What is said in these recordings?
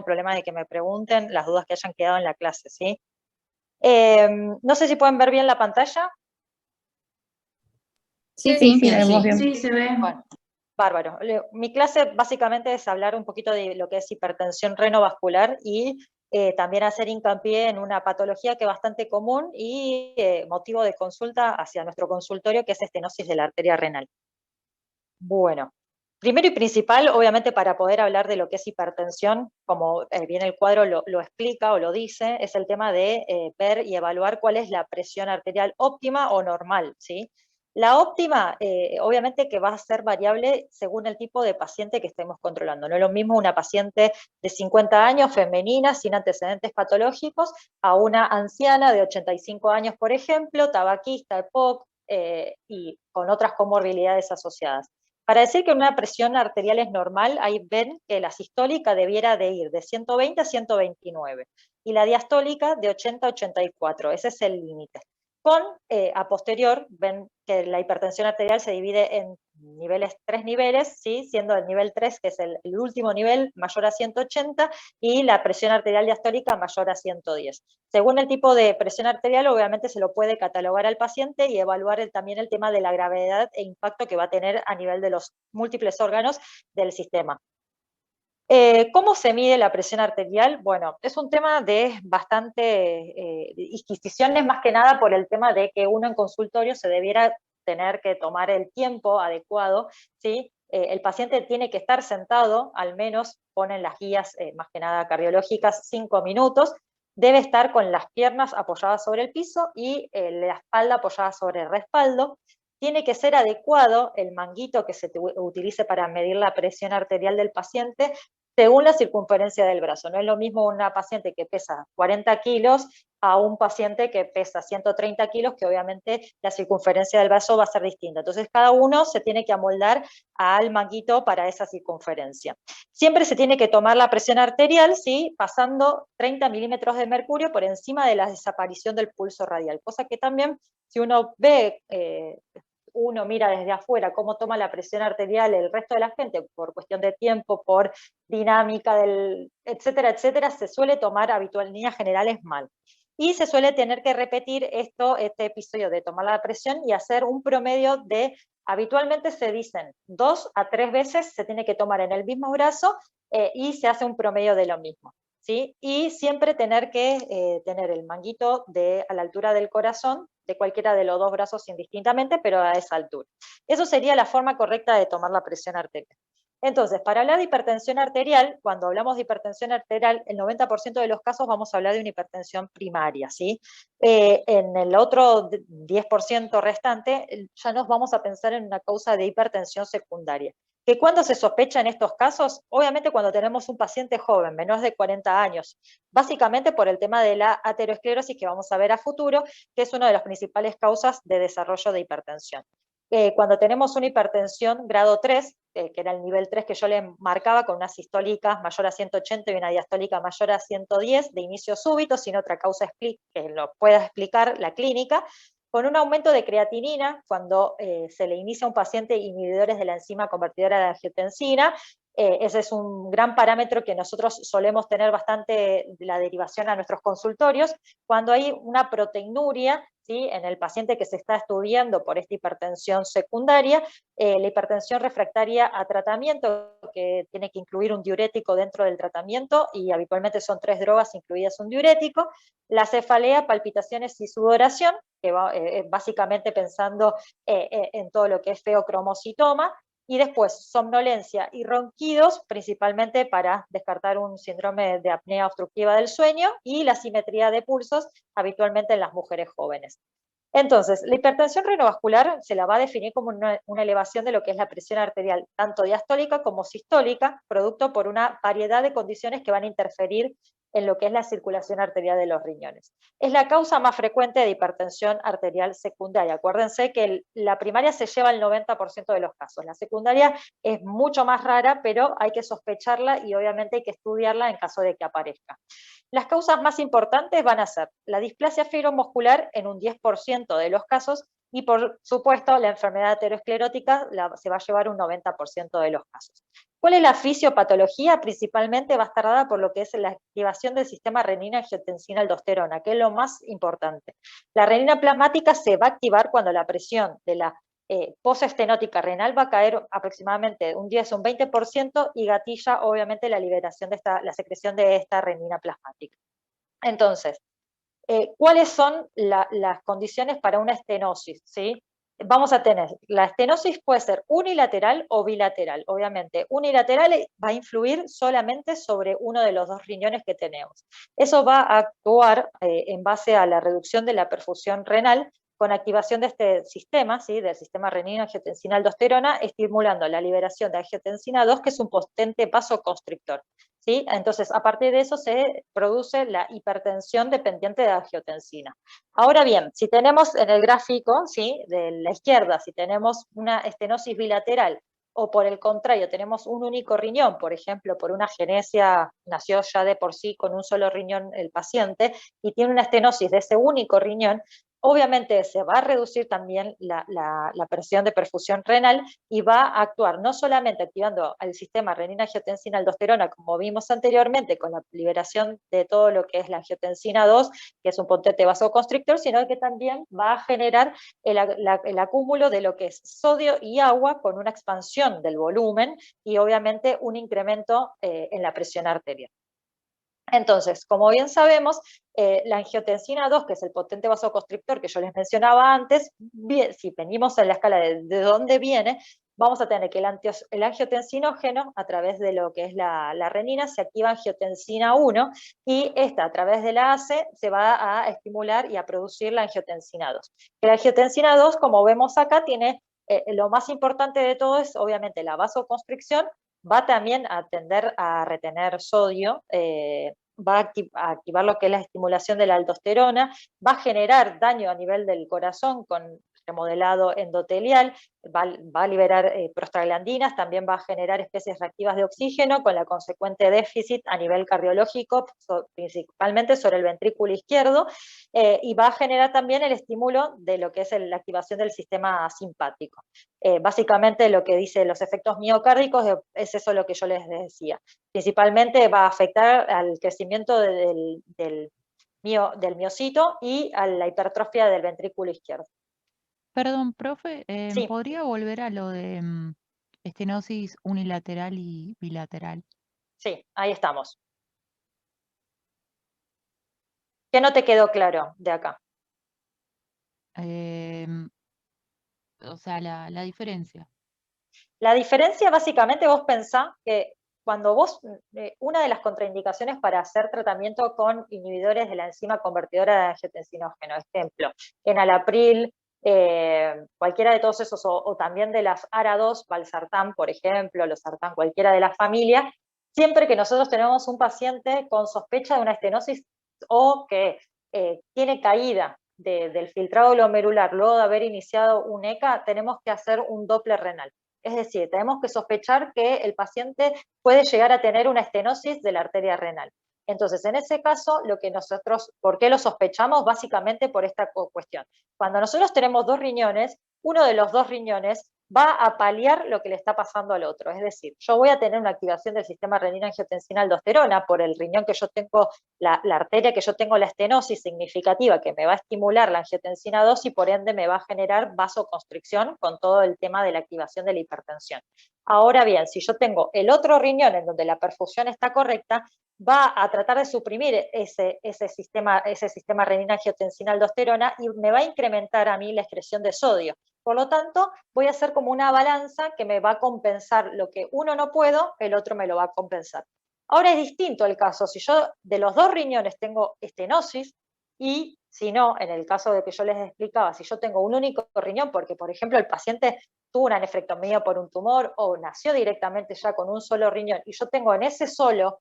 problema de que me pregunten las dudas que hayan quedado en la clase, ¿sí? No sé si pueden ver bien la pantalla. Sí, la vemos bien. Sí, se ve. Bueno, bárbaro. Mi clase básicamente es hablar un poquito de lo que es hipertensión renovascular y también hacer hincapié en una patología que es bastante común y motivo de consulta hacia nuestro consultorio, que es estenosis de la arteria renal. Bueno, primero y principal, obviamente para poder hablar de lo que es hipertensión, como bien el cuadro lo explica o lo dice, es el tema de ver y evaluar cuál es la presión arterial óptima o normal, ¿sí? La óptima, obviamente que va a ser variable según el tipo de paciente que estemos controlando. No es lo mismo una paciente de 50 años, femenina, sin antecedentes patológicos, a una anciana de 85 años, por ejemplo, tabaquista, EPOC, y con otras comorbilidades asociadas. Para decir que una presión arterial es normal, ahí ven que la sistólica debiera de ir de 120 a 129 y la diastólica de 80 a 84, ese es el límite. A posterior, ven que la hipertensión arterial se divide en tres niveles, ¿sí? Siendo el nivel 3, que es el último nivel, mayor a 180, y la presión arterial diastólica mayor a 110. Según el tipo de presión arterial, obviamente se lo puede catalogar al paciente y evaluar también el tema de la gravedad e impacto que va a tener a nivel de los múltiples órganos del sistema. ¿Cómo se mide la presión arterial? Bueno, es un tema de bastante disquisiciones, más que nada por el tema de que uno en consultorio se debiera tener que tomar el tiempo adecuado, ¿sí? El paciente tiene que estar sentado, al menos ponen las guías más que nada cardiológicas, 5 minutos, debe estar con las piernas apoyadas sobre el piso y la espalda apoyada sobre el respaldo. Tiene que ser adecuado el manguito que se utilice para medir la presión arterial del paciente según la circunferencia del brazo. No es lo mismo una paciente que pesa 40 kilos a un paciente que pesa 130 kilos, que obviamente la circunferencia del brazo va a ser distinta. Entonces cada uno se tiene que amoldar al manguito para esa circunferencia. Siempre se tiene que tomar la presión arterial, ¿sí? Pasando 30 milímetros de mercurio por encima de la desaparición del pulso radial, cosa que también, si uno ve uno mira desde afuera cómo toma la presión arterial el resto de la gente, por cuestión de tiempo, por dinámica, etcétera, etcétera, se suele tomar habitual en líneas generales mal. Y se suele tener que repetir este episodio de tomar la presión y hacer un promedio de, habitualmente se dicen 2 a 3 veces se tiene que tomar en el mismo brazo y se hace un promedio de lo mismo, ¿sí? Y siempre tener que tener el manguito a la altura del corazón, de cualquiera de los dos brazos indistintamente, pero a esa altura. Eso sería la forma correcta de tomar la presión arterial. Entonces, para hablar de hipertensión arterial, cuando hablamos de hipertensión arterial, el 90% de los casos vamos a hablar de una hipertensión primaria, ¿sí? En el otro 10% restante, ya nos vamos a pensar en una causa de hipertensión secundaria. ¿Que cuándo se sospecha en estos casos? Obviamente cuando tenemos un paciente joven, menor de 40 años, básicamente por el tema de la aterosclerosis que vamos a ver a futuro, que es una de las principales causas de desarrollo de hipertensión. Cuando tenemos una hipertensión grado 3, que era el nivel 3 que yo le marcaba, con una sistólica mayor a 180 y una diastólica mayor a 110 de inicio súbito, sin otra causa que lo pueda explicar la clínica, con un aumento de creatinina, cuando se le inicia a un paciente inhibidores de la enzima convertidora de angiotensina. Ese es un gran parámetro que nosotros solemos tener bastante la derivación a nuestros consultorios, cuando hay una proteinuria, ¿sí? En el paciente que se está estudiando por esta hipertensión secundaria, la hipertensión refractaria a tratamiento, que tiene que incluir un diurético dentro del tratamiento, y habitualmente son 3 drogas incluidas un diurético, la cefalea, palpitaciones y sudoración, que va básicamente pensando en todo lo que es feocromocitoma, y después somnolencia y ronquidos, principalmente para descartar un síndrome de apnea obstructiva del sueño, y la simetría de pulsos, habitualmente en las mujeres jóvenes. Entonces, la hipertensión renovascular se la va a definir como una elevación de lo que es la presión arterial, tanto diastólica como sistólica, producto por una variedad de condiciones que van a interferir en lo que es la circulación arterial de los riñones. Es la causa más frecuente de hipertensión arterial secundaria. Acuérdense que la primaria se lleva el 90% de los casos. La secundaria es mucho más rara, pero hay que sospecharla y obviamente hay que estudiarla en caso de que aparezca. Las causas más importantes van a ser la displasia fibromuscular en un 10% de los casos, y por supuesto la enfermedad aterosclerótica se va a llevar un 90% de los casos. ¿Cuál es la fisiopatología? Principalmente va a estar dada por lo que es la activación del sistema renina-angiotensina-aldosterona, que es lo más importante. La renina plasmática se va a activar cuando la presión de la postestenótica renal va a caer aproximadamente un 10 o un 20% y gatilla obviamente la liberación de la secreción de esta renina plasmática. Entonces, ¿cuáles son las condiciones para una estenosis? ¿Sí? Vamos a tener, la estenosis puede ser unilateral o bilateral. Obviamente, unilateral va a influir solamente sobre uno de los dos riñones que tenemos. Eso va a actuar en base a la reducción de la perfusión renal con activación de este sistema, ¿sí? Del sistema renina-angiotensina-aldosterona, estimulando la liberación de angiotensina 2, que es un potente vasoconstrictor. ¿Sí? Entonces, a partir de eso se produce la hipertensión dependiente de angiotensina. Ahora bien, si tenemos en el gráfico, ¿sí? De la izquierda, si tenemos una estenosis bilateral, o por el contrario, tenemos un único riñón, por ejemplo, por una genesia, nació ya de por sí con un solo riñón el paciente, y tiene una estenosis de ese único riñón, obviamente se va a reducir también la presión de perfusión renal y va a actuar no solamente activando el sistema renina-angiotensina-aldosterona, como vimos anteriormente, con la liberación de todo lo que es la angiotensina 2, que es un potente vasoconstrictor, sino que también va a generar el acúmulo de lo que es sodio y agua con una expansión del volumen y obviamente un incremento en la presión arterial. Entonces, como bien sabemos, la angiotensina 2, que es el potente vasoconstrictor que yo les mencionaba antes, bien, si venimos en la escala de dónde viene, vamos a tener que el angiotensinógeno, a través de lo que es la renina, se activa angiotensina 1, y esta, a través de la ACE, se va a estimular y a producir la angiotensina 2. La angiotensina 2, como vemos acá, tiene lo más importante de todo es obviamente la vasoconstricción, va también a tender a retener sodio, va a activar lo que es la estimulación de la aldosterona, va a generar daño a nivel del corazón con remodelado endotelial, va a liberar prostaglandinas, también va a generar especies reactivas de oxígeno con la consecuente déficit a nivel cardiológico, principalmente sobre el ventrículo izquierdo, y va a generar también el estímulo de lo que es la activación del sistema simpático. Básicamente lo que dice los efectos miocárdicos es eso lo que yo les decía. Principalmente va a afectar al crecimiento del miocito y a la hipertrofia del ventrículo izquierdo. Perdón, profe, Sí, ¿podría volver a lo de estenosis unilateral y bilateral? sí, ahí estamos. ¿Qué no te quedó claro de acá? Em, o sea, la diferencia. La diferencia, básicamente, vos pensás que cuando vos, una de las contraindicaciones para hacer tratamiento con inhibidores de la enzima convertidora de angiotensinógeno, ejemplo, enalapril, cualquiera de todos esos, o también de las ARA2, valsartán, por ejemplo, losartán, cualquiera de la familia, siempre que nosotros tenemos un paciente con sospecha de una estenosis o que tiene caída del filtrado glomerular luego de haber iniciado un ECA, tenemos que hacer un Doppler renal. Es decir, tenemos que sospechar que el paciente puede llegar a tener una estenosis de la arteria renal. Entonces, en ese caso, ¿por qué lo sospechamos? Básicamente por esta cuestión. Cuando nosotros tenemos dos riñones, uno de los dos riñones va a paliar lo que le está pasando al otro. Es decir, yo voy a tener una activación del sistema renina-angiotensina-aldosterona por el riñón que yo tengo, la arteria que yo tengo la estenosis significativa, que me va a estimular la angiotensina 2 y por ende me va a generar vasoconstricción con todo el tema de la activación de la hipertensión. Ahora bien, si yo tengo el otro riñón en donde la perfusión está correcta, va a tratar de suprimir ese sistema renina-angiotensina-aldosterona y me va a incrementar a mí la excreción de sodio. Por lo tanto, voy a hacer como una balanza que me va a compensar lo que uno no puedo, el otro me lo va a compensar. Ahora es distinto el caso, si yo de los dos riñones tengo estenosis y si no, en el caso de que yo les explicaba, si yo tengo un único riñón, porque por ejemplo el paciente tuvo una nefrectomía por un tumor o nació directamente ya con un solo riñón y yo tengo en ese solo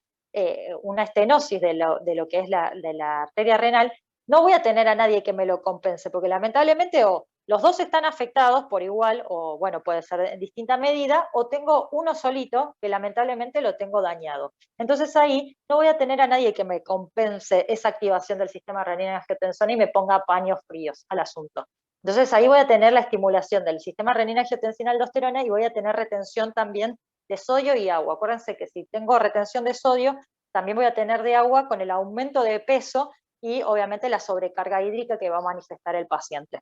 una estenosis de lo que es de la arteria renal, no voy a tener a nadie que me lo compense, porque lamentablemente o los dos están afectados por igual, o bueno, puede ser en distinta medida, o tengo uno solito que lamentablemente lo tengo dañado. Entonces ahí no voy a tener a nadie que me compense esa activación del sistema renina-angiotensina y me ponga paños fríos al asunto. Entonces ahí voy a tener la estimulación del sistema renina-angiotensina-aldosterona y voy a tener retención también de sodio y agua. Acuérdense que si tengo retención de sodio, también voy a tener de agua con el aumento de peso y obviamente la sobrecarga hídrica que va a manifestar el paciente.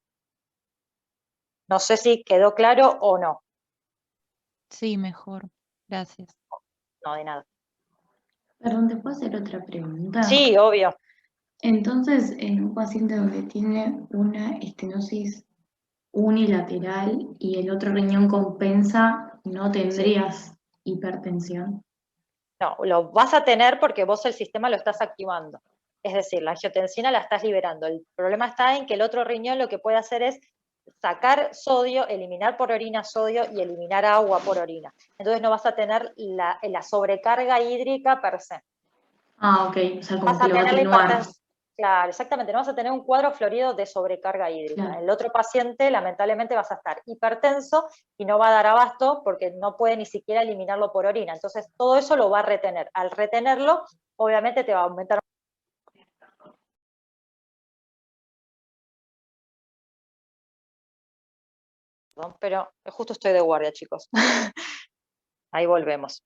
No sé si quedó claro o no. Sí, mejor. Gracias. No, de nada. Perdón, ¿te puedo hacer otra pregunta? Sí, obvio. Entonces, en un paciente donde tiene una estenosis unilateral y el otro riñón compensa, ¿no tendrías hipertensión? No, lo vas a tener porque vos el sistema lo estás activando. Es decir, la angiotensina la estás liberando. El problema está en que el otro riñón lo que puede hacer es sacar sodio, eliminar por orina sodio y eliminar agua por orina. Entonces no vas a tener la sobrecarga hídrica per se. Ah, ok, o sea, como Vas que a lo va a tener la atenuar. hipertensión. Claro, exactamente, no vas a tener un cuadro florido de sobrecarga hídrica. Claro. El otro paciente, lamentablemente, vas a estar hipertenso y no va a dar abasto porque no puede ni siquiera eliminarlo por orina. Entonces, todo eso lo va a retener. Al retenerlo, obviamente te va a aumentar. Perdón, pero justo estoy de guardia, chicos. Ahí volvemos.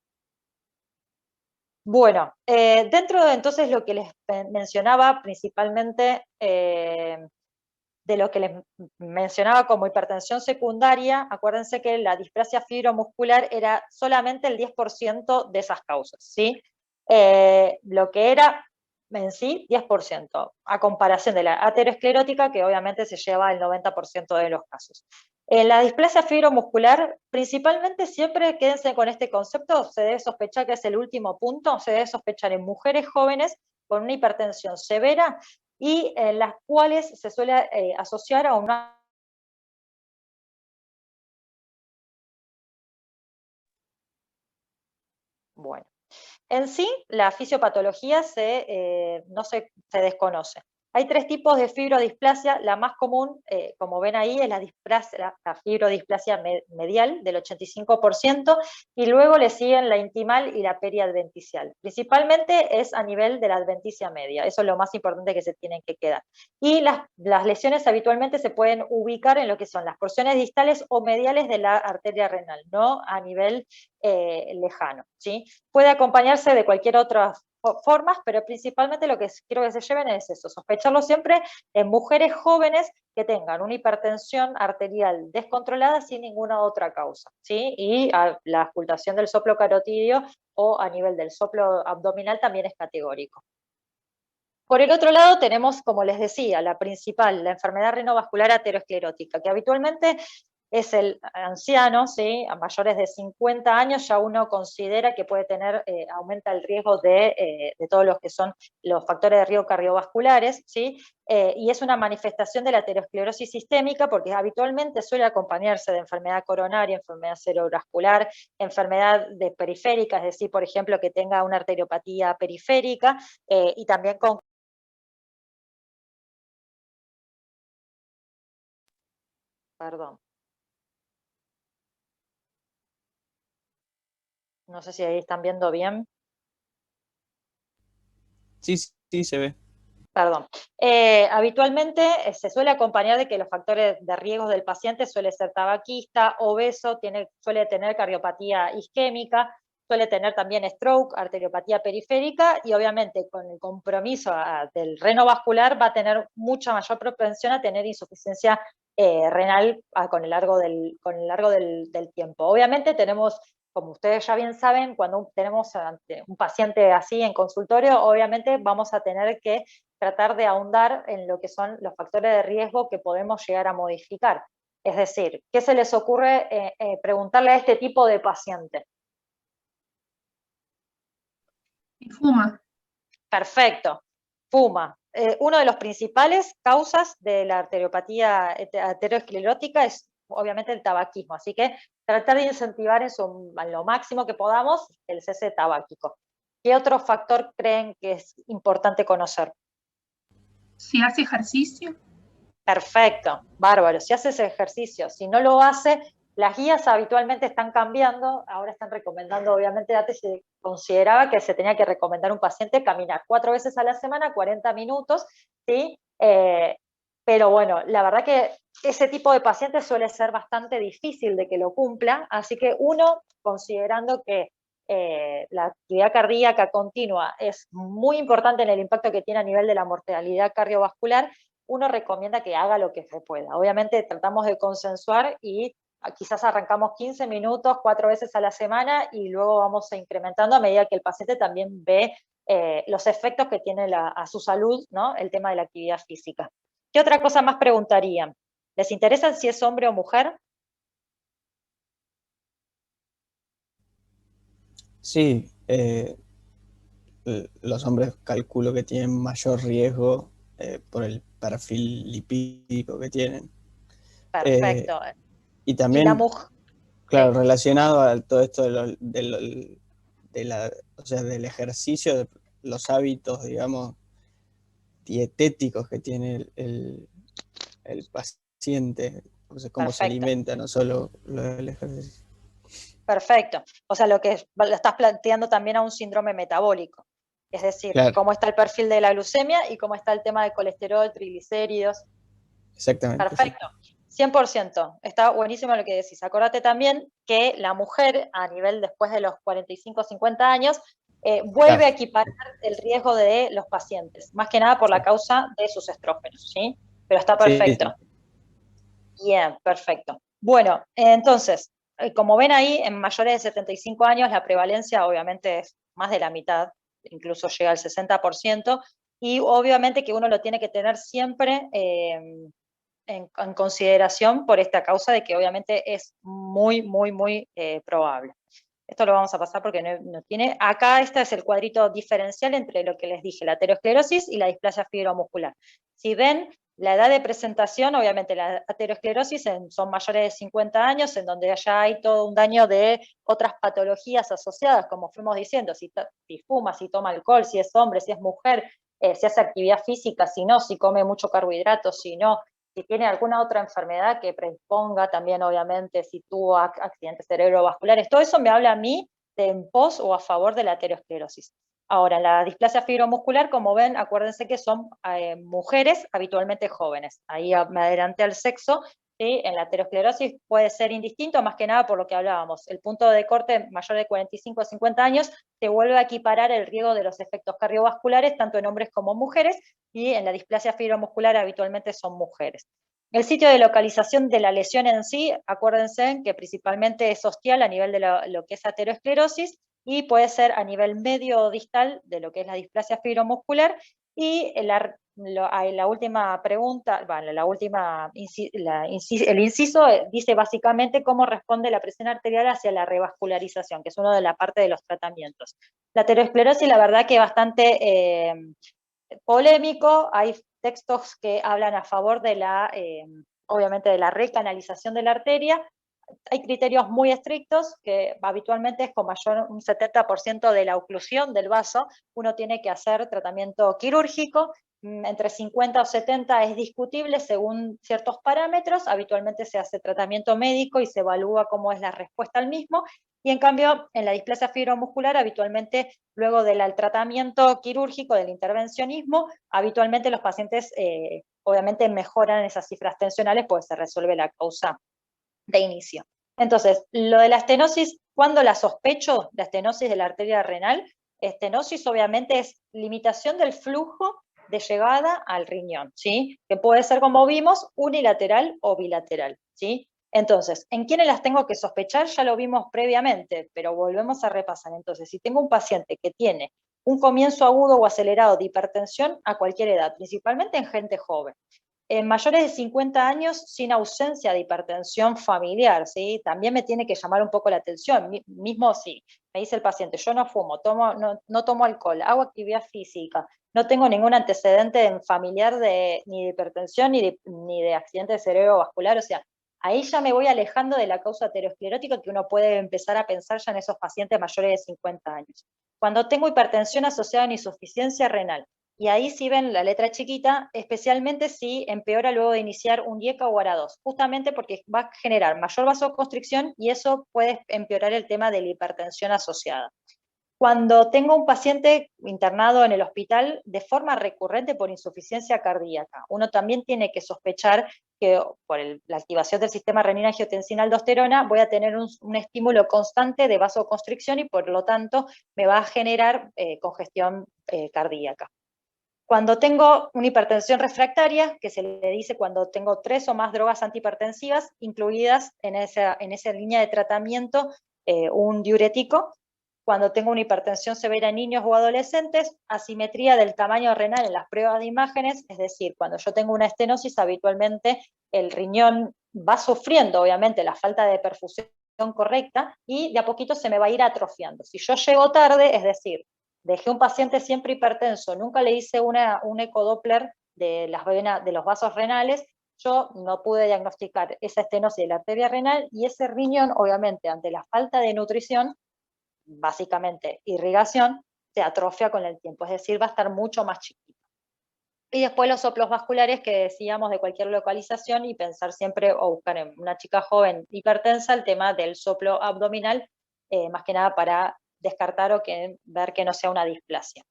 Bueno, dentro de entonces lo que les mencionaba principalmente, de lo que les mencionaba como hipertensión secundaria, acuérdense que la displasia fibromuscular era solamente el 10% de esas causas, ¿sí? Lo que era en sí 10%, a comparación de la aterosclerótica, que obviamente se lleva el 90% de los casos. En la displasia fibromuscular, principalmente siempre quédense con este concepto, se debe sospechar que es el último punto, se debe sospechar en mujeres jóvenes con una hipertensión severa y en las cuales se suele asociar a una... Bueno, en sí, la fisiopatología se desconoce. Hay tres tipos de fibrodisplasia. La más común, como ven ahí, es la fibrodisplasia medial del 85%, y luego le siguen la intimal y la periadventicial. Principalmente es a nivel de la adventicia media, eso es lo más importante que se tienen que quedar. Y las lesiones habitualmente se pueden ubicar en lo que son las porciones distales o mediales de la arteria renal, no a nivel lejano, ¿sí? Puede acompañarse de cualquier otra formas, pero principalmente lo que quiero que se lleven es eso, sospecharlo siempre en mujeres jóvenes que tengan una hipertensión arterial descontrolada sin ninguna otra causa, ¿sí? Y la auscultación del soplo carotidio o a nivel del soplo abdominal también es categórico. Por el otro lado tenemos, como les decía, la principal, la enfermedad renovascular aterosclerótica, que habitualmente es el anciano, ¿sí? A mayores de 50 años ya uno considera que puede tener, aumenta el riesgo de todos los que son los factores de riesgo cardiovasculares, ¿sí? Y es una manifestación de la aterosclerosis sistémica porque habitualmente suele acompañarse de enfermedad coronaria, enfermedad cerebrovascular, enfermedad de periférica, es decir, por ejemplo, que tenga una arteriopatía periférica, y también con... Perdón. No sé si ahí están viendo bien. Sí, sí, se ve. Perdón. Habitualmente se suele acompañar de que los factores de riesgo del paciente suele ser tabaquista, obeso, suele tener cardiopatía isquémica, suele tener también stroke, arteriopatía periférica, y obviamente con el compromiso del renovascular va a tener mucha mayor propensión a tener insuficiencia renal con el largo del tiempo. Obviamente tenemos, como ustedes ya bien saben, cuando tenemos un paciente así en consultorio, obviamente vamos a tener que tratar de ahondar en lo que son los factores de riesgo que podemos llegar a modificar. Es decir, ¿qué se les ocurre preguntarle a este tipo de paciente? Y fuma. Perfecto, fuma. Una de las principales causas de la arteriopatía aterosclerótica es obviamente el tabaquismo, así que tratar de incentivar en lo máximo que podamos el cese tabáquico. ¿Qué otro factor creen que es importante conocer? Si hace ejercicio. Perfecto, bárbaro. Si hace ese ejercicio, si no lo hace, las guías habitualmente están cambiando, ahora están recomendando, obviamente antes se consideraba que se tenía que recomendar a un paciente caminar 4 veces a la semana, 40 minutos, ¿sí? Pero bueno, la verdad que ese tipo de pacientes suele ser bastante difícil de que lo cumpla, así que uno, considerando que la actividad cardíaca continua es muy importante en el impacto que tiene a nivel de la mortalidad cardiovascular, uno recomienda que haga lo que se pueda. Obviamente tratamos de consensuar y quizás arrancamos 15 minutos 4 veces a la semana y luego vamos incrementando a medida que el paciente también ve los efectos que tiene a su salud, ¿no? El tema de la actividad física. ¿Qué otra cosa más preguntarían? ¿Les interesa si es hombre o mujer? Sí, los hombres calculo que tienen mayor riesgo por el perfil lipídico que tienen. Perfecto. Y Y la también, mujer, claro, sí, relacionado a todo esto o sea, del ejercicio, de los hábitos, digamos, dietéticos que tiene el paciente, o sea, cómo se perfecto. alimenta, no solo lo del ejercicio. Perfecto. O sea, lo estás planteando también a un síndrome metabólico. Es decir, Claro, cómo está el perfil de la glucemia y cómo está el tema de colesterol, triglicéridos. exactamente, sí. Perfecto. 100%. Está buenísimo lo que decís. Acordate también que la mujer, a nivel después de los 45 o 50 años, vuelve Claro, a equiparar el riesgo de los pacientes, más que nada por la sí, causa de sus estrógenos, ¿sí? Pero está sí, perfecto. Bien, perfecto. Bueno, entonces, como ven ahí, en mayores de 75 años la prevalencia obviamente es más de la mitad, incluso llega al 60%, y obviamente que uno lo tiene que tener siempre en consideración por esta causa de que obviamente es muy, muy, muy probable. Esto lo vamos a pasar porque no tiene. Acá este es el cuadrito diferencial entre lo que les dije, la aterosclerosis y la displasia fibromuscular. Si ven, la edad de presentación, obviamente la aterosclerosis son mayores de 50 años, en donde ya hay todo un daño de otras patologías asociadas, como fuimos diciendo, si fuma, si toma alcohol, si es hombre, si es mujer, si hace actividad física, si no, si come mucho carbohidrato, si no, si tiene alguna otra enfermedad que predisponga también, obviamente, si tuvo accidentes cerebrovasculares. Todo eso me habla a mí de en pos o a favor de la aterosclerosis. Ahora, la displasia fibromuscular, como ven, acuérdense que son mujeres habitualmente jóvenes. Ahí me adelanté al sexo. ¿Sí? En la aterosclerosis puede ser indistinto, más que nada por lo que hablábamos. El punto de corte mayor de 45 a 50 años se vuelve a equiparar el riesgo de los efectos cardiovasculares, tanto en hombres como mujeres, y en la displasia fibromuscular habitualmente son mujeres. El sitio de localización de la lesión en sí, acuérdense que principalmente es ostial a nivel de lo que es aterosclerosis, y puede ser a nivel medio o distal de lo que es la displasia fibromuscular, y la última pregunta, bueno, el inciso dice básicamente cómo responde la presión arterial hacia la revascularización, que es una de las partes de los tratamientos. La aterosclerosis, la verdad que bastante polémico, hay textos que hablan a favor de obviamente de la recanalización de la arteria. Hay criterios muy estrictos que habitualmente es con un 70% de la oclusión del vaso, uno tiene que hacer tratamiento quirúrgico, entre 50 o 70 es discutible según ciertos parámetros, habitualmente se hace tratamiento médico y se evalúa cómo es la respuesta al mismo, y en cambio en la displasia fibromuscular habitualmente luego del tratamiento quirúrgico, del intervencionismo, habitualmente los pacientes obviamente mejoran esas cifras tensionales porque se resuelve la causa de inicio. Entonces, lo de la estenosis, ¿cuándo la sospecho? La estenosis de la arteria renal. Estenosis obviamente es limitación del flujo de llegada al riñón, ¿sí? Que puede ser, como vimos, unilateral o bilateral, ¿sí? Entonces, ¿en quiénes las tengo que sospechar? Ya lo vimos previamente, pero volvemos a repasar. Entonces, si tengo un paciente que tiene un comienzo agudo o acelerado de hipertensión a cualquier edad, principalmente en gente joven, en mayores de 50 años sin ausencia de hipertensión familiar, ¿sí? También me tiene que llamar un poco la atención. Mismo si me dice el paciente, yo no fumo, no tomo alcohol, hago actividad física, no tengo ningún antecedente familiar ni de hipertensión ni de accidente cerebrovascular, o sea, ahí ya me voy alejando de la causa aterosclerótica que uno puede empezar a pensar ya en esos pacientes mayores de 50 años. Cuando tengo hipertensión asociada a insuficiencia renal, y ahí sí ven la letra chiquita, especialmente si empeora luego de iniciar un IECA o ARA2, justamente porque va a generar mayor vasoconstricción y eso puede empeorar el tema de la hipertensión asociada. Cuando tengo un paciente internado en el hospital de forma recurrente por insuficiencia cardíaca, uno también tiene que sospechar que por la activación del sistema renina-angiotensina-aldosterona voy a tener un estímulo constante de vasoconstricción y por lo tanto me va a generar congestión cardíaca. Cuando tengo una hipertensión refractaria, que se le dice cuando tengo 3 o más drogas antihipertensivas incluidas en esa línea de tratamiento, un diurético. Cuando tengo una hipertensión severa en niños o adolescentes, asimetría del tamaño renal en las pruebas de imágenes, es decir, cuando yo tengo una estenosis, habitualmente el riñón va sufriendo, obviamente, la falta de perfusión correcta y de a poquito se me va a ir atrofiando. Si yo llego tarde, es decir, dejé un paciente siempre hipertenso, nunca le hice un ecodoppler de los vasos renales, yo no pude diagnosticar esa estenosis de la arteria renal y ese riñón, obviamente, ante la falta de nutrición, básicamente irrigación, se atrofia con el tiempo, es decir, va a estar mucho más chiquito. Y después los soplos vasculares que decíamos de cualquier localización y pensar siempre o buscar en una chica joven hipertensa el tema del soplo abdominal, más que nada para descartar o ver que no sea una displasia.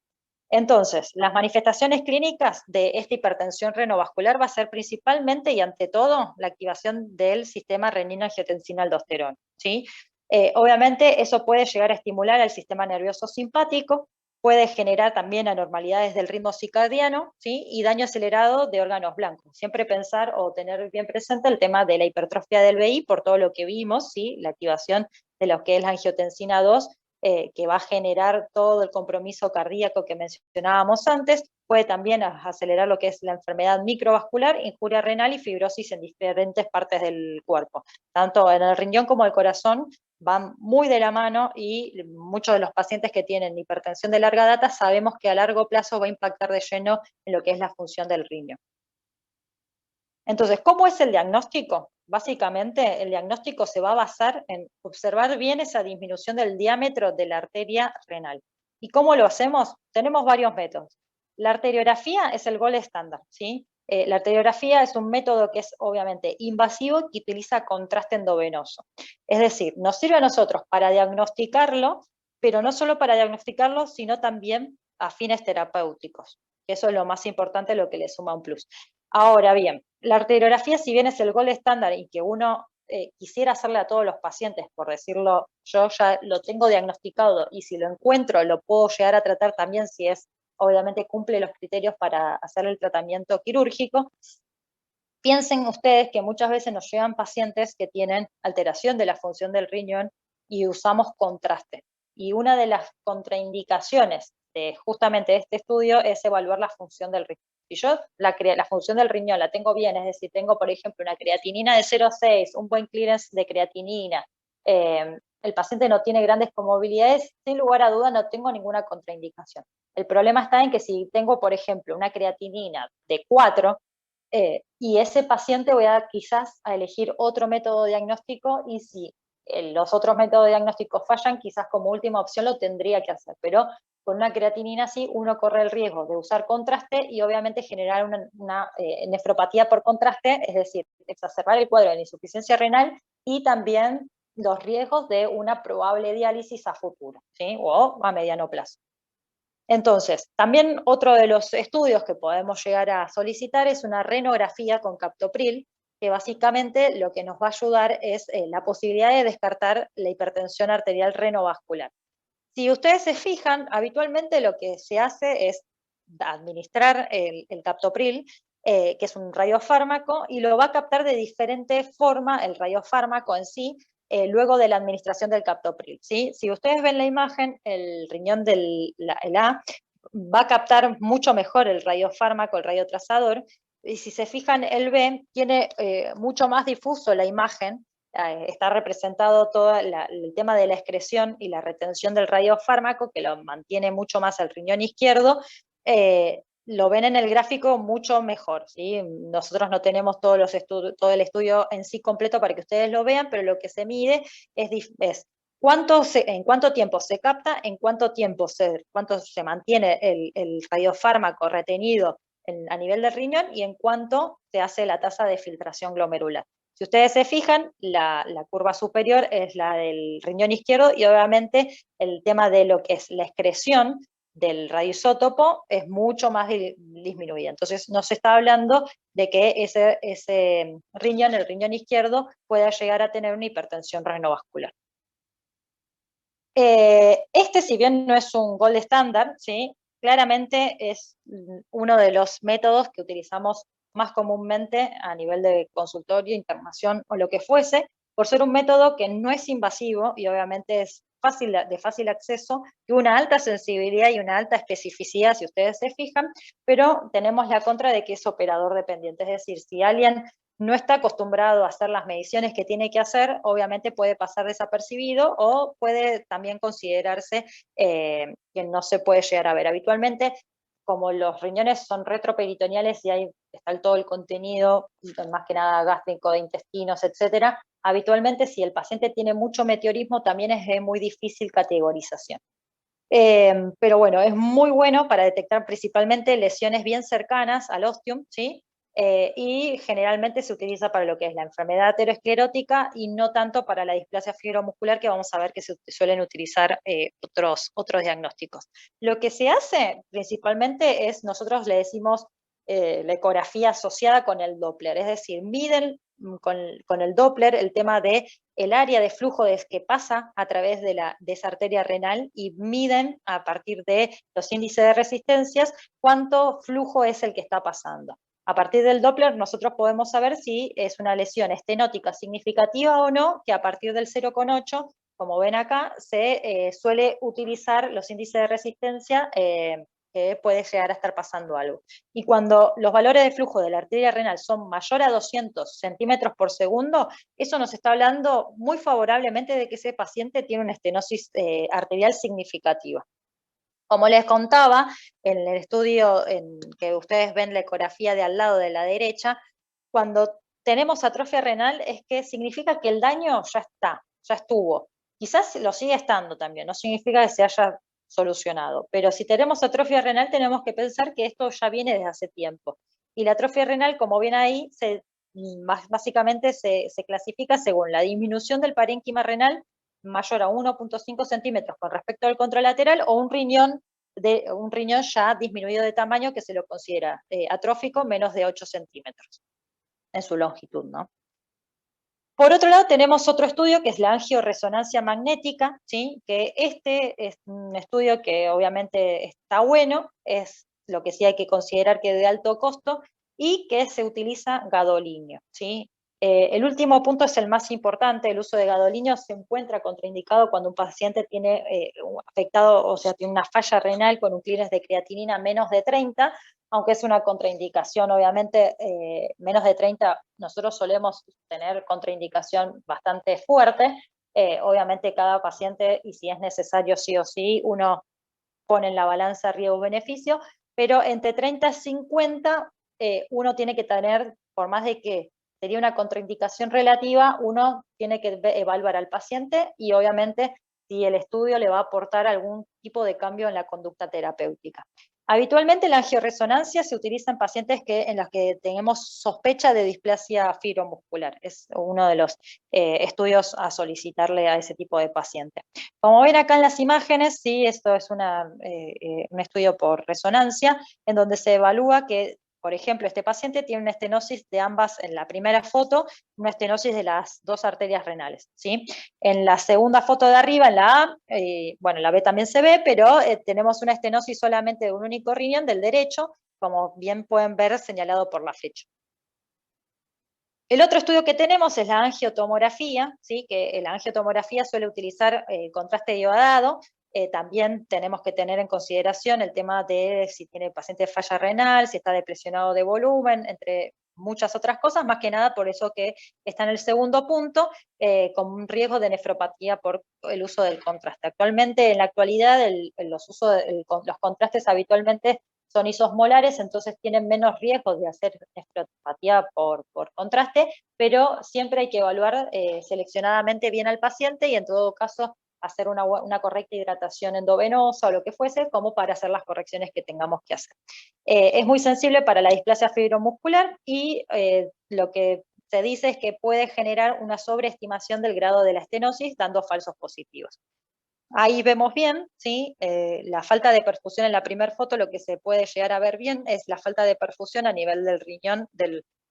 Entonces, las manifestaciones clínicas de esta hipertensión renovascular va a ser principalmente y ante todo la activación del sistema renina-angiotensina-aldosterona, ¿sí? Obviamente eso puede llegar a estimular al sistema nervioso simpático, puede generar también anormalidades del ritmo circadiano, ¿sí? Y daño acelerado de órganos blancos. Siempre pensar o tener bien presente el tema de la hipertrofia del VI por todo lo que vimos, ¿sí? La activación de lo que es la angiotensina 2, que va a generar todo el compromiso cardíaco que mencionábamos antes, puede también acelerar lo que es la enfermedad microvascular, injuria renal y fibrosis en diferentes partes del cuerpo. Tanto en el riñón como el corazón van muy de la mano y muchos de los pacientes que tienen hipertensión de larga data sabemos que a largo plazo va a impactar de lleno en lo que es la función del riñón. Entonces, ¿cómo es el diagnóstico? Básicamente, el diagnóstico se va a basar en observar bien esa disminución del diámetro de la arteria renal. ¿Y cómo lo hacemos? Tenemos varios métodos. La arteriografía es el gold estándar, ¿sí? La arteriografía es un método que es obviamente invasivo que utiliza contraste endovenoso. Es decir, nos sirve a nosotros para diagnosticarlo, pero no solo para diagnosticarlo, sino también a fines terapéuticos. Eso es lo más importante, lo que le suma un plus. Ahora bien, la arteriografía, si bien es el gold estándar y que uno quisiera hacerle a todos los pacientes, por decirlo, yo ya lo tengo diagnosticado y si lo encuentro lo puedo llegar a tratar también si es, obviamente cumple los criterios para hacer el tratamiento quirúrgico. Piensen ustedes que muchas veces nos llegan pacientes que tienen alteración de la función del riñón y usamos contraste. Y una de las contraindicaciones de justamente este estudio es evaluar la función del riñón. Si yo la función del riñón la tengo bien, es decir, tengo por ejemplo una creatinina de 0,6, un buen clearance de creatinina, el paciente no tiene grandes comorbilidades, sin lugar a duda no tengo ninguna contraindicación. El problema está en que si tengo, por ejemplo, una creatinina de 4, y ese paciente voy a quizás a elegir otro método diagnóstico y si los otros métodos diagnósticos fallan, quizás como última opción lo tendría que hacer, pero con una creatinina así uno corre el riesgo de usar contraste y obviamente generar una nefropatía por contraste, es decir, exacerbar el cuadro de la insuficiencia renal y también los riesgos de una probable diálisis a futuro, ¿sí? O a mediano plazo. Entonces, también otro de los estudios que podemos llegar a solicitar es una renografía con captopril, que básicamente lo que nos va a ayudar es la posibilidad de descartar la hipertensión arterial renovascular. Si ustedes se fijan, habitualmente lo que se hace es administrar el captopril, que es un radiofármaco, y lo va a captar de diferente forma el radiofármaco en sí, luego de la administración del captopril, ¿sí? Si ustedes ven la imagen, el riñón del A va a captar mucho mejor el radiofármaco, el radiotrazador, y si se fijan, el B tiene mucho más difuso la imagen, está representado todo el tema de la excreción y la retención del radiofármaco, que lo mantiene mucho más el riñón izquierdo, lo ven en el gráfico mucho mejor, ¿sí? Nosotros no tenemos todo el estudio en sí completo para que ustedes lo vean, pero lo que se mide es en cuánto tiempo se capta, en cuánto se mantiene el radiofármaco retenido a nivel del riñón y en cuánto se hace la tasa de filtración glomerular. Si Si ustedes se fijan, la curva superior es la del riñón izquierdo y obviamente el tema de lo que es la excreción del radioisótopo es mucho más disminuida. Entonces nos está hablando de que ese riñón, el riñón izquierdo, pueda llegar a tener una hipertensión renovascular. Si bien no es un gold estándar, ¿sí? Claramente es uno de los métodos que utilizamos más comúnmente a nivel de consultorio, internación o lo que fuese, por ser un método que no es invasivo y obviamente es de fácil acceso y una alta sensibilidad y una alta especificidad, si ustedes se fijan, pero tenemos la contra de que es operador dependiente, es decir, si alguien no está acostumbrado a hacer las mediciones que tiene que hacer, obviamente puede pasar desapercibido o puede también considerarse que no se puede llegar a ver. Habitualmente, como los riñones son retroperitoneales y ahí está todo el contenido, más que nada gástrico, de intestinos, etcétera, habitualmente si el paciente tiene mucho meteorismo también es de muy difícil categorización. Pero bueno, es muy bueno para detectar principalmente lesiones bien cercanas al ostium, ¿sí? Y generalmente se utiliza para lo que es la enfermedad aterosclerótica y no tanto para la displasia fibromuscular, que vamos a ver que se suelen utilizar otros diagnósticos. Lo que se hace principalmente es, nosotros le decimos la ecografía asociada con el Doppler, es decir, miden con el Doppler el tema de el área de flujo que pasa a través de esa arteria renal y miden a partir de los índices de resistencias cuánto flujo es el que está pasando. A partir del Doppler nosotros podemos saber si es una lesión estenótica significativa o no, que a partir del 0,8, como ven acá, se suele utilizar los índices de resistencia que puede llegar a estar pasando algo. Y cuando los valores de flujo de la arteria renal son mayor a 200 centímetros por segundo, eso nos está hablando muy favorablemente de que ese paciente tiene una estenosis arterial significativa. Como les contaba, en el estudio en que ustedes ven la ecografía de al lado de la derecha, cuando tenemos atrofia renal es que significa que el daño ya está, ya estuvo. Quizás lo sigue estando también, no significa que se haya solucionado, pero si tenemos atrofia renal tenemos que pensar que esto ya viene desde hace tiempo. Y la atrofia renal, como ven ahí, básicamente se clasifica según la disminución del parénquima renal mayor a 1,5 centímetros con respecto al contralateral o un riñón ya disminuido de tamaño que se lo considera atrófico menos de 8 centímetros en su longitud, ¿no? Por otro lado, tenemos otro estudio que es la angioresonancia magnética, ¿sí? Que este es un estudio que obviamente está bueno, es lo que sí hay que considerar que es de alto costo y que se utiliza gadolínio, ¿sí? El último punto es el más importante, el uso de gadolínio se encuentra contraindicado cuando un paciente tiene afectado, o sea, tiene una falla renal con un clearance de creatinina menos de 30, aunque es una contraindicación, obviamente, menos de 30, nosotros solemos tener contraindicación bastante fuerte, obviamente cada paciente, y si es necesario sí o sí, uno pone en la balanza riesgo-beneficio, pero entre 30 y 50 uno tiene que tener, por más de que sería una contraindicación relativa, uno tiene que evaluar al paciente y obviamente si el estudio le va a aportar algún tipo de cambio en la conducta terapéutica. Habitualmente la angioresonancia se utiliza en pacientes en los que tenemos sospecha de displasia fibromuscular. Es uno de los estudios a solicitarle a ese tipo de paciente. Como ven acá en las imágenes, sí, esto es un estudio por resonancia, en donde se evalúa que, por ejemplo, este paciente tiene una estenosis de ambas, en la primera foto, una estenosis de las dos arterias renales, ¿sí? En la segunda foto de arriba, en la A, bueno, la B también se ve, pero tenemos una estenosis solamente de un único riñón, del derecho, como bien pueden ver señalado por la flecha. El otro estudio que tenemos es la angiotomografía, ¿sí? Que la angiotomografía suele utilizar contraste iodado. También tenemos que tener en consideración el tema de si tiene paciente de falla renal, si está depresionado de volumen, entre muchas otras cosas, más que nada por eso que está en el segundo punto, con un riesgo de nefropatía por el uso del contraste. Actualmente, en la actualidad, los contrastes habitualmente son isosmolares, entonces tienen menos riesgo de hacer nefropatía por contraste, pero siempre hay que evaluar seleccionadamente bien al paciente y en todo caso hacer una correcta hidratación endovenosa o lo que fuese, como para hacer las correcciones que tengamos que hacer. Es muy sensible para la displasia fibromuscular y lo que se dice es que puede generar una sobreestimación del grado de la estenosis, dando falsos positivos. Ahí vemos bien, ¿sí? La falta de perfusión en la primera foto, lo que se puede llegar a ver bien es la falta de perfusión a nivel del riñón,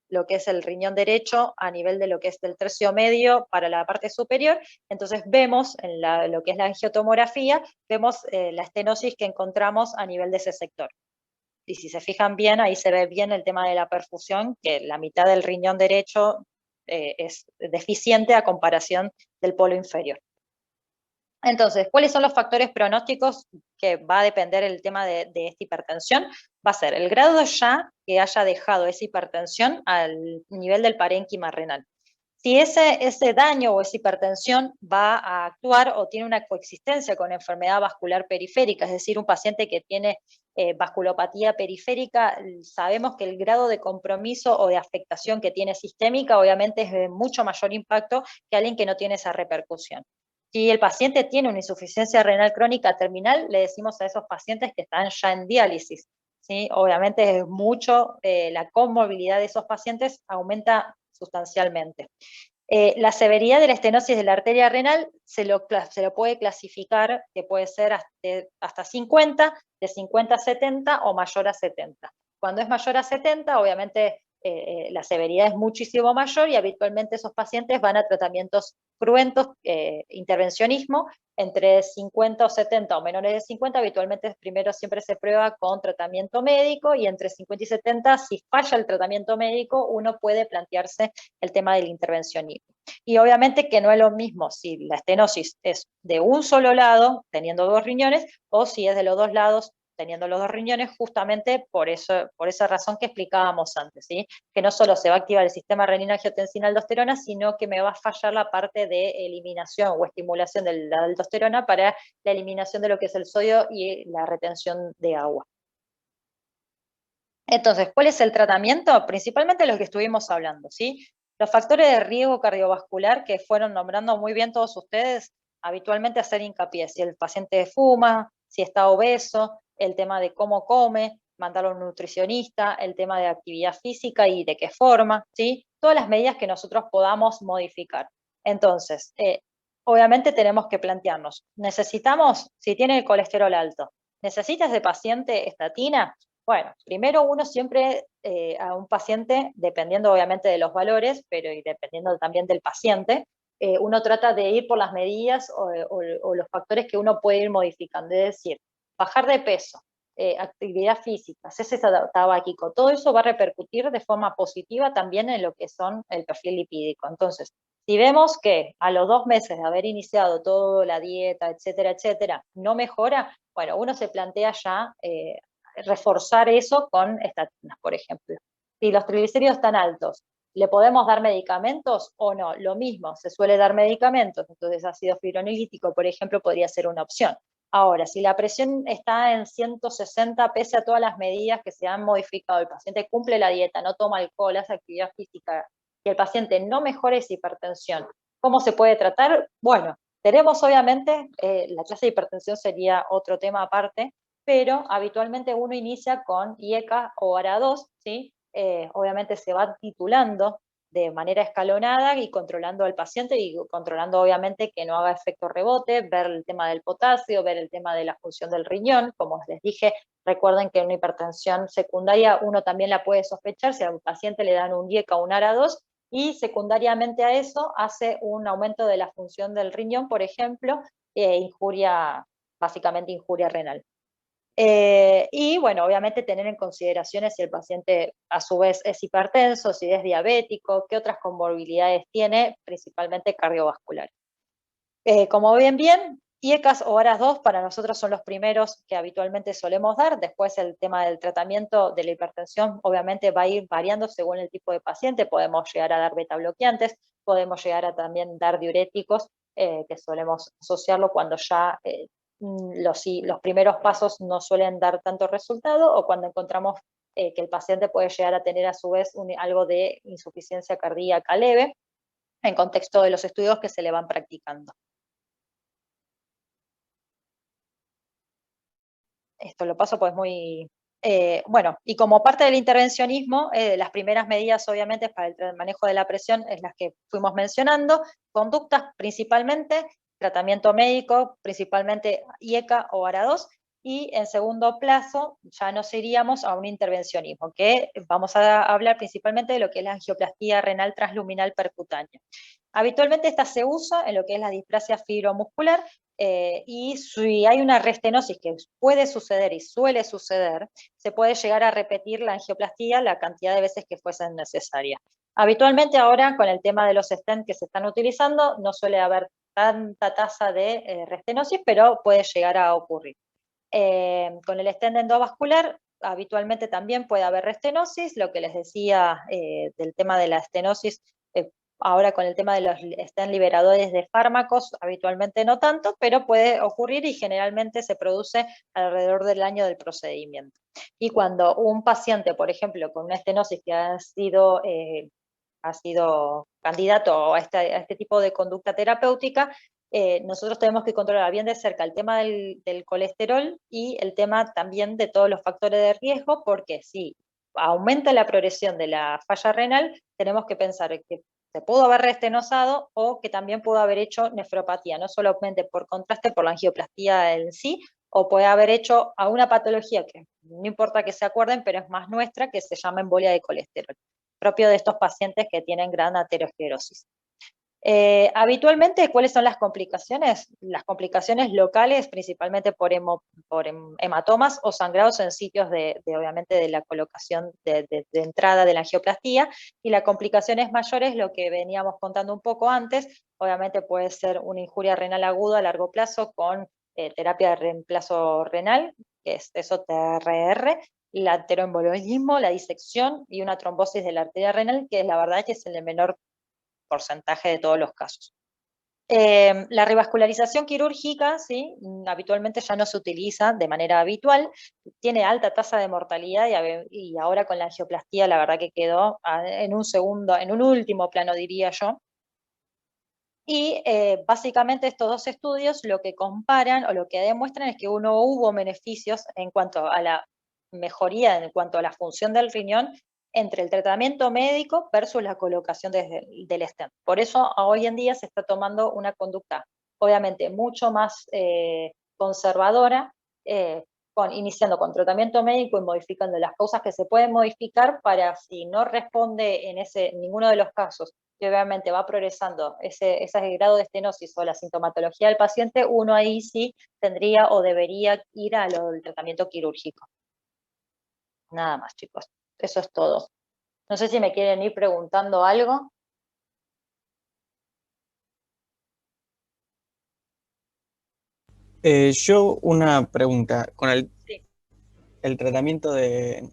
lo que es el riñón derecho, a nivel de lo que es del tercio medio para la parte superior. Entonces vemos en lo que es la angiotomografía, vemos la estenosis que encontramos a nivel de ese sector. Y si se fijan bien, ahí se ve bien el tema de la perfusión, que la mitad del riñón derecho es deficiente a comparación del polo inferior. Entonces, ¿cuáles son los factores pronósticos que va a depender el tema de esta hipertensión? Va a ser el grado ya que haya dejado esa hipertensión al nivel del parénquima renal. Si ese daño o esa hipertensión va a actuar o tiene una coexistencia con enfermedad vascular periférica, es decir, un paciente que tiene vasculopatía periférica, sabemos que el grado de compromiso o de afectación que tiene sistémica obviamente es de mucho mayor impacto que alguien que no tiene esa repercusión. Si el paciente tiene una insuficiencia renal crónica terminal, le decimos a esos pacientes que están ya en diálisis, ¿sí? Obviamente es mucho, la comorbilidad de esos pacientes aumenta sustancialmente. La severidad de la estenosis de la arteria renal se lo puede clasificar, que puede ser hasta 50, de 50 a 70 o mayor a 70. Cuando es mayor a 70, obviamente la severidad es muchísimo mayor y habitualmente esos pacientes van a tratamientos cruentos, intervencionismo, entre 50 o 70 o menores de 50, habitualmente primero siempre se prueba con tratamiento médico y entre 50 y 70, si falla el tratamiento médico, uno puede plantearse el tema del intervencionismo. Y obviamente que no es lo mismo si la estenosis es de un solo lado, teniendo dos riñones, o si es de los dos lados, teniendo los dos riñones, justamente por esa razón que explicábamos antes, ¿sí? Que no solo se va a activar el sistema renina-angiotensina-aldosterona, sino que me va a fallar la parte de eliminación o estimulación de la aldosterona para la eliminación de lo que es el sodio y la retención de agua. Entonces, ¿cuál es el tratamiento? Principalmente los que estuvimos hablando, ¿sí? Los factores de riesgo cardiovascular que fueron nombrando muy bien todos ustedes, habitualmente hacer hincapié, si el paciente fuma, si está obeso, el tema de cómo come, mandarlo a un nutricionista, el tema de actividad física y de qué forma, ¿sí? Todas las medidas que nosotros podamos modificar. Entonces, obviamente tenemos que plantearnos, necesitamos, si tiene el colesterol alto, ¿necesita ese paciente estatina? Bueno, primero uno siempre a un paciente, dependiendo obviamente de los valores, pero y dependiendo también del paciente, uno trata de ir por las medidas o los factores que uno puede ir modificando. Es decir, bajar de peso, actividad física, cese tabáquico, todo eso va a repercutir de forma positiva también en lo que son el perfil lipídico. Entonces, si vemos que a los 2 meses de haber iniciado toda la dieta, etcétera, no mejora, bueno, uno se plantea ya reforzar eso con estatinas, por ejemplo. Si los triglicéridos están altos, ¿le podemos dar medicamentos o no? Lo mismo, se suele dar medicamentos, entonces ácido fibronilítico, por ejemplo, podría ser una opción. Ahora, si la presión está en 160, pese a todas las medidas que se han modificado, el paciente cumple la dieta, no toma alcohol, hace actividad física, y el paciente no mejora esa hipertensión, ¿cómo se puede tratar? Bueno, tenemos obviamente, la clase de hipertensión sería otro tema aparte, pero habitualmente uno inicia con IECA o ARA2, ¿sí? Obviamente se va titulando de manera escalonada y controlando al paciente y controlando obviamente que no haga efecto rebote, ver el tema del potasio, ver el tema de la función del riñón, como les dije, recuerden que una hipertensión secundaria uno también la puede sospechar si al paciente le dan un IECA o un ARA2 y secundariamente a eso hace un aumento de la función del riñón, por ejemplo, básicamente injuria renal. Y bueno, obviamente tener en consideración si el paciente a su vez es hipertenso, si es diabético, qué otras comorbilidades tiene, principalmente cardiovasculares. Como ven bien, IECAS o ARAS-2 para nosotros son los primeros que habitualmente solemos dar. Después el tema del tratamiento de la hipertensión obviamente va a ir variando según el tipo de paciente. Podemos llegar a dar beta bloqueantes, podemos llegar a también dar diuréticos, que solemos asociarlo cuando ya los primeros pasos no suelen dar tanto resultado o cuando encontramos que el paciente puede llegar a tener a su vez algo de insuficiencia cardíaca leve en contexto de los estudios que se le van practicando. Esto lo paso pues muy Bueno, y como parte del intervencionismo, las primeras medidas obviamente para el manejo de la presión es las que fuimos mencionando, conductas principalmente, tratamiento médico, principalmente IECA o ARA2, y en segundo plazo ya nos iríamos a un intervencionismo, que vamos a hablar principalmente de lo que es la angioplastía renal transluminal percutánea. Habitualmente esta se usa en lo que es la displasia fibromuscular, y si hay una restenosis que puede suceder y suele suceder, se puede llegar a repetir la angioplastía la cantidad de veces que fuesen necesarias. Habitualmente ahora, con el tema de los stents que se están utilizando, no suele haber tanta tasa de restenosis, pero puede llegar a ocurrir. Con el stent endovascular, habitualmente también puede haber restenosis, lo que les decía del tema de la estenosis, ahora con el tema de los stent liberadores de fármacos, habitualmente no tanto, pero puede ocurrir y generalmente se produce alrededor del año del procedimiento. Y cuando un paciente, por ejemplo, con una estenosis que ha sido candidato a este tipo de conducta terapéutica, nosotros tenemos que controlar bien de cerca el tema del colesterol y el tema también de todos los factores de riesgo, porque si aumenta la progresión de la falla renal, tenemos que pensar que se pudo haber restenosado o que también pudo haber hecho nefropatía, no solamente por contraste por la angioplastía en sí, o puede haber hecho a una patología que no importa que se acuerden, pero es más nuestra, que se llama embolia de colesterol, propio de estos pacientes que tienen gran aterosclerosis. Habitualmente, ¿cuáles son las complicaciones? Las complicaciones locales, principalmente por hematomas o sangrados en sitios obviamente, de la colocación de entrada de la angioplastía, y las complicaciones mayores, lo que veníamos contando un poco antes, obviamente puede ser una injuria renal aguda a largo plazo con terapia de reemplazo renal, que es eso TRR, el arterioembolismo, la disección y una trombosis de la arteria renal, que la verdad es que es el de menor porcentaje de todos los casos. La revascularización quirúrgica, ¿sí? Habitualmente ya no se utiliza de manera habitual, tiene alta tasa de mortalidad y ahora con la angioplastía la verdad que quedó en un último plano, diría yo. Y básicamente estos dos estudios lo que comparan o lo que demuestran es que hubo beneficios en cuanto a la mejoría, en cuanto a la función del riñón, entre el tratamiento médico versus la colocación del stent. Por eso hoy en día se está tomando una conducta obviamente mucho más conservadora, iniciando con tratamiento médico y modificando las causas que se pueden modificar para, si no responde en ninguno de los casos, que obviamente va progresando ese grado de estenosis o la sintomatología del paciente, uno ahí sí tendría o debería ir al tratamiento quirúrgico. Nada más, chicos. Eso es todo. No sé si me quieren ir preguntando algo. Yo una pregunta. Con Sí. el tratamiento de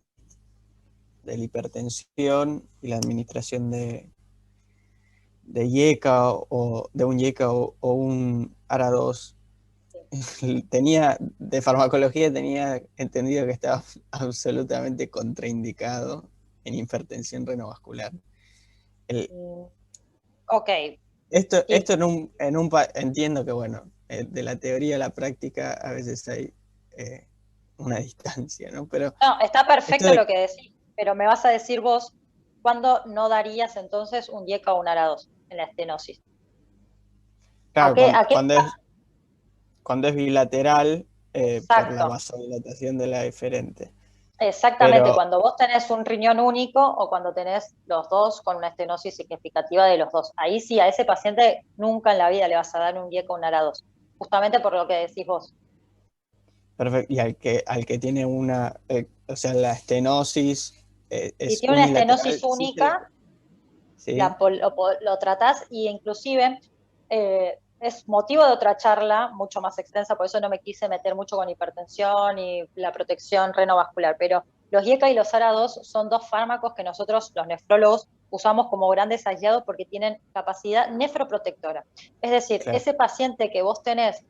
la hipertensión y la administración de IECA o de un IECA o un ARA2, de farmacología tenía entendido que estaba absolutamente contraindicado en hipertensión renovascular. Ok. Esto entiendo que, bueno, de la teoría a la práctica a veces hay una distancia, ¿no? Pero no, está perfecto lo que decís, pero me vas a decir vos, ¿cuándo no darías entonces un IECA o un ARA2 en la estenosis? claro, cuando es bilateral, por la vasodilatación de la deferente. Exactamente, Pero, cuando vos tenés un riñón único o cuando tenés los dos con una estenosis significativa de los dos. Ahí sí, a ese paciente nunca en la vida le vas a dar un IECA o un ARA2, justamente por lo que decís vos. perfecto. Y al que tiene o sea, la estenosis Si es tiene una unilateral. estenosis única, ¿sí? lo tratás, y inclusive es motivo de otra charla mucho más extensa, por eso no me quise meter mucho con hipertensión y la protección renovascular, pero los IECA y los ARA2 son dos fármacos que nosotros, los nefrólogos, usamos como grandes aliados porque tienen capacidad nefroprotectora. Es decir, Claro. ese paciente que vos tenés,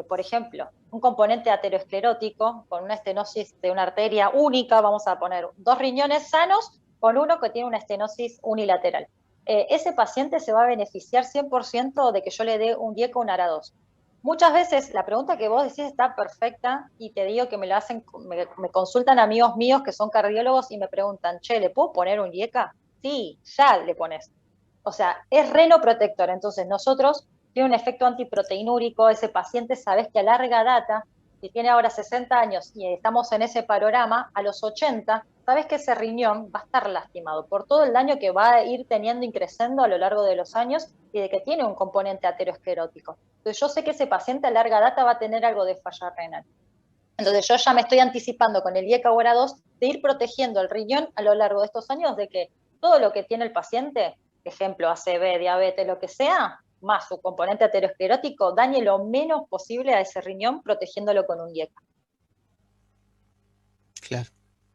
por ejemplo, un componente aterosclerótico con una estenosis de una arteria única, vamos a poner 2 riñones sanos con uno que tiene una estenosis unilateral. Ese paciente se va a beneficiar 100% de que yo le dé un IECA o un ARA2. muchas veces la pregunta que vos decís está perfecta y te digo que me la hacen, me consultan amigos míos que son cardiólogos y me preguntan, che, ¿le puedo poner un IECA? Sí, ya le pones. O sea, es renoprotector, entonces nosotros tiene un efecto antiproteinúrico, ese paciente sabes que a larga data, si tiene ahora 60 años y estamos en ese panorama, a los 80, sabes que ese riñón va a estar lastimado por todo el daño que va a ir teniendo y creciendo a lo largo de los años y de que tiene un componente aterosclerótico. Entonces yo sé que ese paciente a larga data va a tener algo de falla renal. Entonces yo ya me estoy anticipando con el IECA o ERA2 de ir protegiendo el riñón a lo largo de estos años de que todo lo que tiene el paciente, ejemplo ACV, diabetes, lo que sea, más su componente aterosclerótico, dañe lo menos posible a ese riñón protegiéndolo con un IECA. Claro.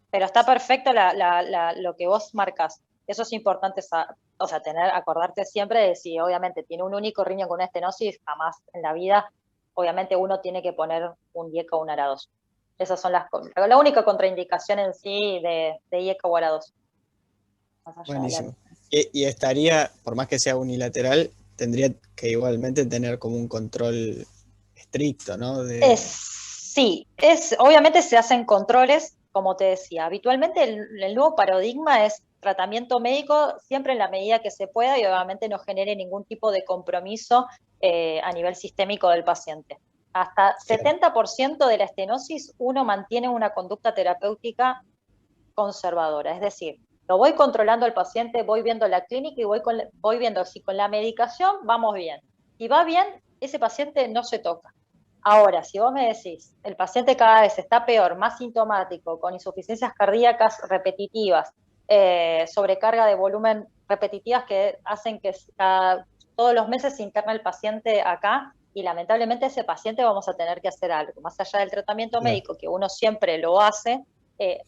Pero está perfecto lo que vos marcas. Eso es importante, o sea, acordarte siempre de si obviamente tiene un único riñón con una estenosis, jamás en la vida, obviamente uno tiene que poner un IECA o un ARA2. Esas son la única contraindicación en sí de IECA o ARA2. Buenísimo. Y estaría, por más que sea unilateral, tendría que igualmente tener como un control estricto, ¿no? Sí, obviamente se hacen controles, como te decía. Habitualmente el nuevo paradigma es tratamiento médico siempre en la medida que se pueda y obviamente no genere ningún tipo de compromiso a nivel sistémico del paciente. Hasta 70% de la estenosis uno mantiene una conducta terapéutica conservadora, es decir, lo voy controlando al paciente, voy viendo la clínica y voy viendo si con la medicación vamos bien. Si va bien, ese paciente no se toca. Ahora, si vos me decís, el paciente cada vez está peor, más sintomático, con insuficiencias cardíacas repetitivas, sobrecarga de volumen repetitivas que hacen que todos los meses se interna el paciente acá, y lamentablemente ese paciente vamos a tener que hacer algo. Más allá del tratamiento médico, que uno siempre lo hace,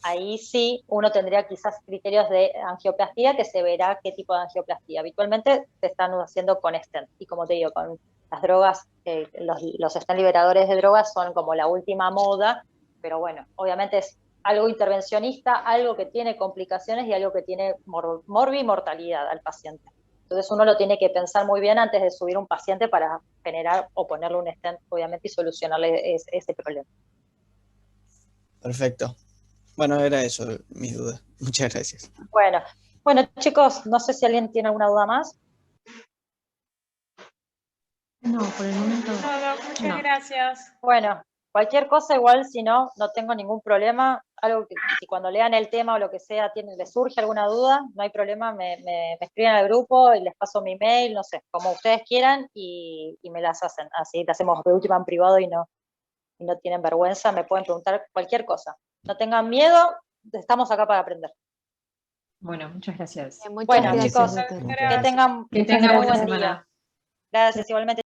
ahí sí uno tendría quizás criterios de angioplastía, que se verá qué tipo de angioplastía. Habitualmente se están haciendo con stent, y como te digo, con las drogas, los stent liberadores de drogas son como la última moda, pero bueno, obviamente es algo intervencionista, algo que tiene complicaciones y algo que tiene mortalidad al paciente. Entonces uno lo tiene que pensar muy bien antes de subir un paciente para generar o ponerle un stent, obviamente, y solucionarle ese problema. Perfecto. Bueno, era eso mis dudas. Muchas gracias. Bueno, chicos, no sé si alguien tiene alguna duda más. No, por el momento. No, muchas gracias. Bueno, cualquier cosa igual, si no tengo ningún problema. Algo que si cuando lean el tema o lo que sea les surge alguna duda, no hay problema, me escriben al grupo y les paso mi mail, no sé, como ustedes quieran y me las hacen. Así las hacemos de última en privado y no tienen vergüenza, me pueden preguntar cualquier cosa. No tengan miedo, estamos acá para aprender. Bueno, muchas gracias. Bueno, chicos, doctora. que tengan Que tengan muy buena buen semana. día. Gracias, igualmente.